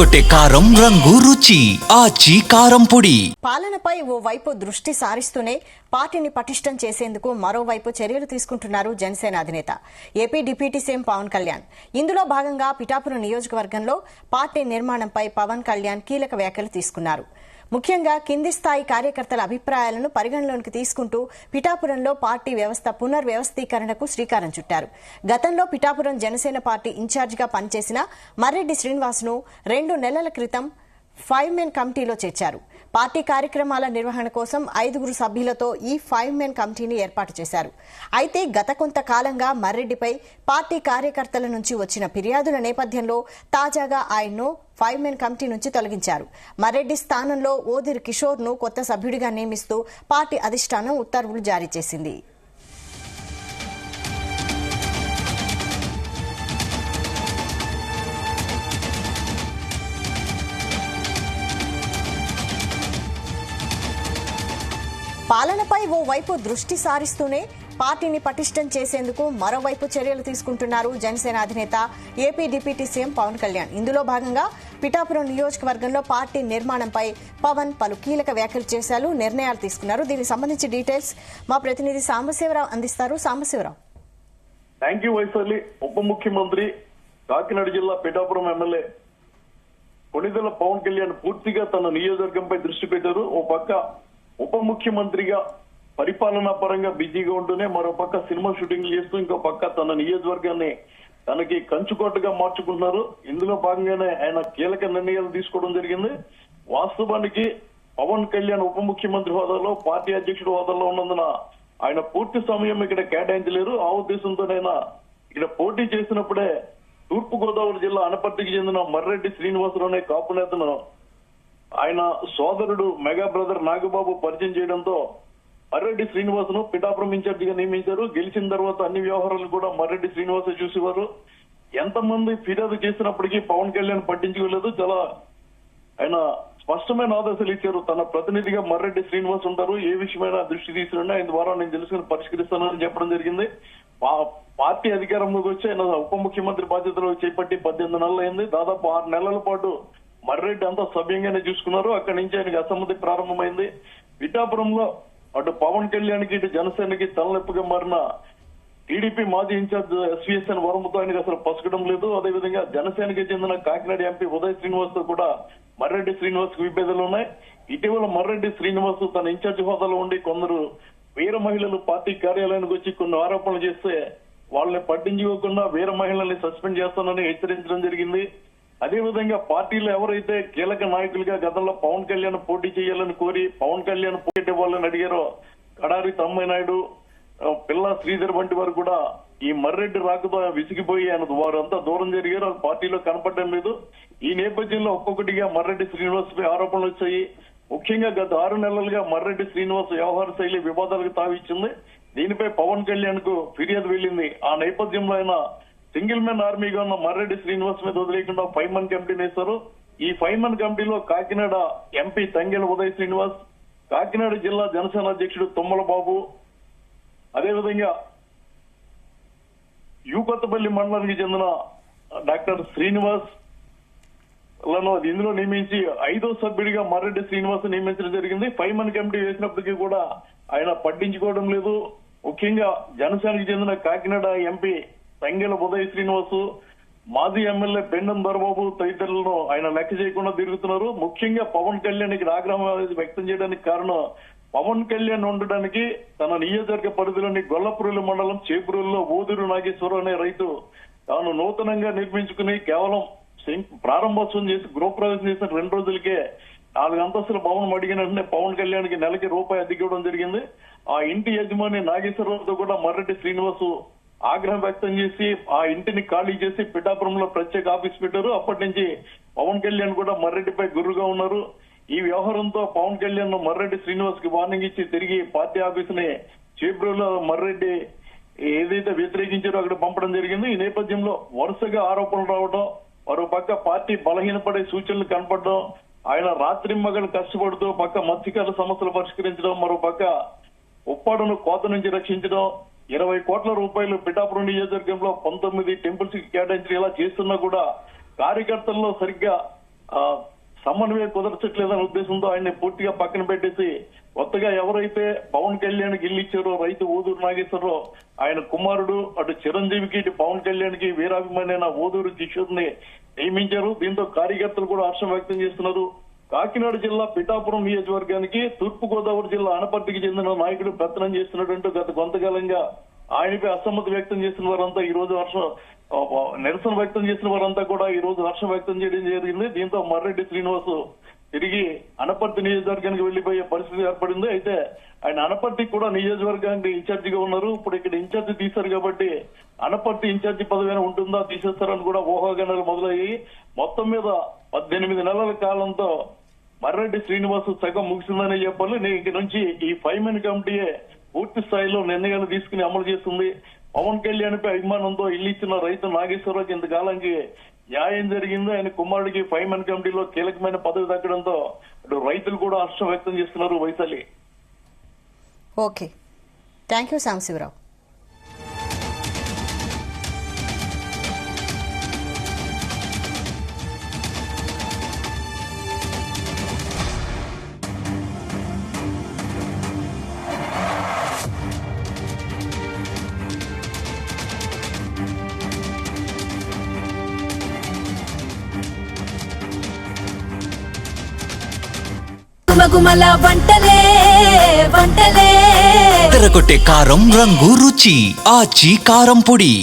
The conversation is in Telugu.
అదరగొట్టే కారం రంగు రుచి ఆచి కారం పొడి. పాలనపై ఓ వైపు దృష్టి సారిస్తూనే పార్టీని పటిష్టం చేసేందుకు మరోవైపు చర్యలు తీసుకుంటున్నారు జనసేన అధినేత AP deputy CM Pawan Kalyan. ఇందులో భాగంగా పిఠాపురం నియోజకవర్గంలో పార్టీ నిర్మాణంపై పవన్ కళ్యాణ్ కీలక వ్యాఖ్యలు తీసుకున్నారు. ముఖ్యంగా కింది స్థాయి కార్యకర్తల అభిప్రాయాలను పరిగణలోకి తీసుకుంటూ పిఠాపురంలో పార్టీ వ్యవస్థ పునర్వ్యవస్థీకరణకు శ్రీకారం చుట్టారు. గతంలో పిఠాపురం జనసేన పార్టీ ఇన్ఛార్జిగా పనిచేసిన మర్రెడ్డి శ్రీనివాస్ను 2 నెలల క్రితం 5 మెన్ కమిటీలో చేర్చారు. పార్టీ కార్యక్రమాల నిర్వహణ కోసం 5 సభ్యులతో ఈ 5 మెన్ కమిటీని ఏర్పాటు చేశారు. అయితే గత కొంతకాలంగా మర్రెడ్డిపై పార్టీ కార్యకర్తల నుంచి వచ్చిన ఫిర్యాదుల నేపథ్యంలో తాజాగా ఆయన్ను 5 మెన్ కమిటీ నుంచి తొలగించారు. మర్రెడ్డి స్థానంలో ఓదిరి కిషోర్ను కొత్త సభ్యుడిగా నియమిస్తూ పార్టీ అధిష్టానం ఉత్తర్వులు జారీ చేసింది. పాలనపై ఓ వైపు దృష్టి సారిస్తూనే పార్టీని పటిష్టం చేసేందుకు మరోవైపు చర్యలు తీసుకుంటున్నారు జనసేన అధినేత AP deputy CM Pawan Kalyan. ఇందులో భాగంగా పిఠాపురం నియోజకవర్గంలో పార్టీ నిర్మాణంపై పవన్ పలు కీలక వ్యాఖ్యలు చేశారు, నిర్ణయాలు తీసుకున్నారు. దీనికి సంబంధించి డీటెయిల్స్ మా ప్రతినిధి సాంబశివరావు అందిస్తారు. సాంబశివరావు. Thank you Vaishali. ఉప ముఖ్యమంత్రి కాకినాడ జిల్లా పిఠాపురం ఎమ్మెల్యే కొణిదెల పవన్ కళ్యాణ్ పూర్తిగా తన నియోజకవర్గంపై దృష్టి పెట్టారు. ఓ పక్క ఉప ముఖ్యమంత్రిగా పరిపాలనా పరంగా బిజీగా ఉంటూనే మరో పక్క సినిమా షూటింగ్లు చేస్తూ ఇంకో పక్క తన నియోజకవర్గాన్ని తనకి కంచుకోటగా మార్చుకుంటున్నారు. ఇందులో భాగంగానే ఆయన కీలక నిర్ణయాలు తీసుకోవడం జరిగింది. వాస్తవానికి పవన్ కళ్యాణ్ ఉప ముఖ్యమంత్రి హోదాలో పార్టీ అధ్యక్షుడు హోదాలో ఉన్నందున ఆయన పూర్తి సమయం ఇక్కడ కేటాయించలేరు. ఆ ఉద్దేశంతోనైనా ఇక్కడ పోటీ చేసినప్పుడే తూర్పు గోదావరి జిల్లా అనపర్తికి చెందిన మర్రెడ్డి శ్రీనివాసరావు అనే కాపు నేతను ఆయన సోదరుడు మెగా బ్రదర్ నాగబాబు పరిచయం చేయడంతో మర్రెడ్డి శ్రీనివాసను పిఠాపురం ఇన్ఛార్జిగా నియమించారు. గెలిచిన తర్వాత అన్ని వ్యవహారాలు కూడా మర్రెడ్డి శ్రీనివాస చూసేవారు. ఎంతమంది ఫిర్యాదు చేసినప్పటికీ పవన్ కళ్యాణ్ పట్టించుకోలేదు. చాలా ఆయన స్పష్టమైన ఆదేశాలు ఇచ్చారు. తన ప్రతినిధిగా మర్రెడ్డి శ్రీనివాస్ ఉంటారు. ఏ విషయమైనా దృష్టి తీసుకురండి, ఆయన ద్వారా నేను తెలుసుకుని పరిష్కరిస్తానని చెప్పడం జరిగింది. పార్టీ అధికారంలోకి వచ్చి ఆయన ఉప ముఖ్యమంత్రి బాధ్యతలు చేపట్టి 18 నెలలు అయింది. దాదాపు 6 నెలల పాటు మర్రెడ్డి అంతా సవ్యంగానే చూసుకున్నారు. అక్కడి నుంచి ఆయనకి అసమ్మతి ప్రారంభమైంది. పిఠాపురంలో అటు పవన్ కళ్యాణ్కి ఇటు జనసేనకి తలనొప్పిగా మారిన టీడీపీ మాజీ ఇన్ఛార్జ్ ఎస్వీఎస్ఎన్ వరముతో ఆయనకు అసలు పసకడం లేదు. అదేవిధంగా జనసేనకి చెందిన కాకినాడ ఎంపీ ఉదయ్ శ్రీనివాస్ తో కూడా మర్రెడ్డి శ్రీనివాస్ కు విభేదాలు ఉన్నాయి. ఇటీవల మర్రెడ్డి శ్రీనివాస్ తన ఇన్ఛార్జ్ హోదాలో ఉండి కొందరు వీర మహిళలు పార్టీ కార్యాలయానికి వచ్చి కొన్ని ఆరోపణలు చేస్తే వాళ్ళని పట్టించుకోకుండా వీర మహిళల్ని సస్పెండ్ చేస్తానని హెచ్చరించడం జరిగింది. అదేవిధంగా పార్టీలో ఎవరైతే కీలక నాయకులుగా గతంలో పవన్ కళ్యాణ్ పోటీ చేయాలని కోరి పవన్ కళ్యాణ్ పోటీ ఇవ్వాలని అడిగారో కడారి తమ్మయ్య నాయుడు, పిల్ల శ్రీధర్ వంటి వారు కూడా ఈ మర్రెడ్డి రాకతో విసిగిపోయి ఆయన వారంతా దూరం జరిగారు. వాళ్ళు పార్టీలో కనపడడం లేదు. ఈ నేపథ్యంలో ఒక్కొక్కటిగా మర్రెడ్డి శ్రీనివాస్ పై ఆరోపణలు వచ్చాయి. ముఖ్యంగా గత 6 నెలలుగా మర్రెడ్డి శ్రీనివాస్ వ్యవహార శైలి వివాదాలకు తావిచ్చింది. దీనిపై పవన్ కళ్యాణ్ కు ఫిర్యాదు వెళ్లింది. ఆ నేపథ్యంలో ఆయన సింగిల్ మెన్ ఆర్మీగా ఉన్న మర్రెడ్డి శ్రీనివాస్ మీద వదిలేకుండా 5 మెన్ కమిటీని వేశారు. ఈ 5 మెన్ కమిటీలో కాకినాడ ఎంపీ తంగెల ఉదయ్ శ్రీనివాస్, కాకినాడ జిల్లా జనసేన అధ్యక్షుడు తుమ్మల బాబు, అదేవిధంగా యూకొత్తపల్లి మండలానికి చెందిన డాక్టర్ శ్రీనివాస్ లను ఇందులో నియమించి 5వ సభ్యుడిగా మర్రెడ్డి శ్రీనివాస్ నియమించడం జరిగింది. 5 మెన్ కమిటీ వేసినప్పటికీ కూడా ఆయన పట్టించుకోవడం లేదు. ముఖ్యంగా జనసేనకి చెందిన కాకినాడ ఎంపీ తంగెల ఉదయ్ శ్రీనివాస్, మాజీ ఎమ్మెల్యే బెండం దొరబాబు తదితరులను ఆయన లెక్క చేయకుండా తిరుగుతున్నారు. ముఖ్యంగా పవన్ కళ్యాణ్ ఇక్కడ ఆగ్రహం వ్యక్తం చేయడానికి కారణం పవన్ కళ్యాణ్ ఉండడానికి తన నియోజకవర్గ పరిధిలోని గొల్లపురుల మండలం చేపురుల్లో ఓదూరు నాగేశ్వరరావు అనే రైతు తాను నూతనంగా నిర్మించుకుని కేవలం ప్రారంభోత్సవం చేసి గృహప్రవేశం చేసిన 2 రోజులకే 4 అంతస్తుల భవనం అడిగిన వెంటనే పవన్ కళ్యాణ్ కి నెలకి రూపాయి అద్దె ఇవ్వడం జరిగింది. ఆ ఇంటి యజమాని నాగేశ్వరరావుతో కూడా మర్రెడ్డి శ్రీనివాస్ ఆగ్రహం వ్యక్తం చేసి ఆ ఇంటిని ఖాళీ చేసి పిఠాపురంలో ప్రత్యేక ఆఫీస్ పెట్టారు. అప్పటి నుంచి పవన్ కళ్యాణ్ కూడా మర్రెడ్డిపై గుర్రుగా ఉన్నారు. ఈ వ్యవహారంతో పవన్ కళ్యాణ్ మర్రెడ్డి శ్రీనివాస్ కి వార్నింగ్ ఇచ్చి తిరిగి పార్టీ ఆఫీస్ ని చేబ్రోలో మర్రెడ్డి ఏదైతే వ్యతిరేకించారో అక్కడ పంపడం జరిగింది. ఈ నేపథ్యంలో వరుసగా ఆరోపణలు రావడం, మరో పక్క పార్టీ బలహీనపడే సూచనలు కనపడడం, ఆయన రాత్రింమగలు కష్టపడుతూ పక్క మత్స్యకారుల సమస్యలు పరిష్కరించడం, మరో పక్క ఉప్పాడును కోత నుంచి రక్షించడం, 20 కోట్ల రూపాయలు పిఠాపురం నియోజకవర్గంలో 19 టెంపుల్స్ కి కేటాయించి ఇలా చేస్తున్నా కూడా కార్యకర్తల్లో సరిగ్గా సమన్వయం కుదరచట్లేదనే ఉద్దేశంతో ఆయన్ని పూర్తిగా పక్కన పెట్టేసి కొత్తగా ఎవరైతే పవన్ కళ్యాణ్ కి ఇల్లు ఇచ్చారో రైతు ఓదూరు నాగేశ్వరరావు ఆయన కుమారుడు అటు చిరంజీవికి ఇటు పవన్ కళ్యాణ్ కి వీరాభిమానైన ఓదూరు కిషోర్ ని నియమించారు. దీంతో కార్యకర్తలు కూడా హర్షం వ్యక్తం చేస్తున్నారు. కాకినాడ జిల్లా పిఠాపురం నియోజకవర్గానికి తూర్పు గోదావరి జిల్లా అనపర్తికి చెందిన నాయకుడు పెత్తనం చేస్తున్నట్టు గత కొంతకాలంగా ఆయనపై అసమ్మతి వ్యక్తం చేసిన వారంతా ఈ రోజు నిరసన వ్యక్తం చేసిన వారంతా కూడా ఈ రోజు హర్షం వ్యక్తం చేయడం జరిగింది. దీంతో మర్రెడ్డి శ్రీనివాస్ తిరిగి అనపర్తి నియోజకవర్గానికి వెళ్లిపోయే పరిస్థితి ఏర్పడింది. అయితే ఆయన అనపర్తికి కూడా నియోజకవర్గానికి ఇన్ఛార్జిగా ఉన్నారు. ఇప్పుడు ఇక్కడ ఇన్ఛార్జి తీశారు కాబట్టి అనపర్తి ఇన్ఛార్జి పదవి ఉంటుందా తీసేస్తారని కూడా ఊహాగానాలు మొదలయ్యాయి. మొత్తం మీద 18 నెలల కాలంతో మర్రెడ్డి శ్రీనివాస్ సగం ముగిసిందని చెప్పాలి. ఇక నుంచి ఈ 5 మెన్ కమిటీయే పూర్తి స్థాయిలో నిర్ణయాలు తీసుకుని అమలు చేస్తుంది. పవన్ కళ్యాణ్ పై అభిమానంతో ఇల్లు ఇచ్చిన రైతు నాగేశ్వరరావుకి ఇంతకాలానికి న్యాయం జరిగింది. ఆయన కుమారుడికి 5 మెన్ కమిటీలో కీలకమైన పదవి దక్కడంతో అటు రైతులు కూడా హర్షం వ్యక్తం చేస్తున్నారు. Vaishali. Okay, thank you Sambasiva Rao. గుమగుమల వంటలే వంటలే తెరకొట్టే కారం రంగు రుచి ఆచి కారం పొడి.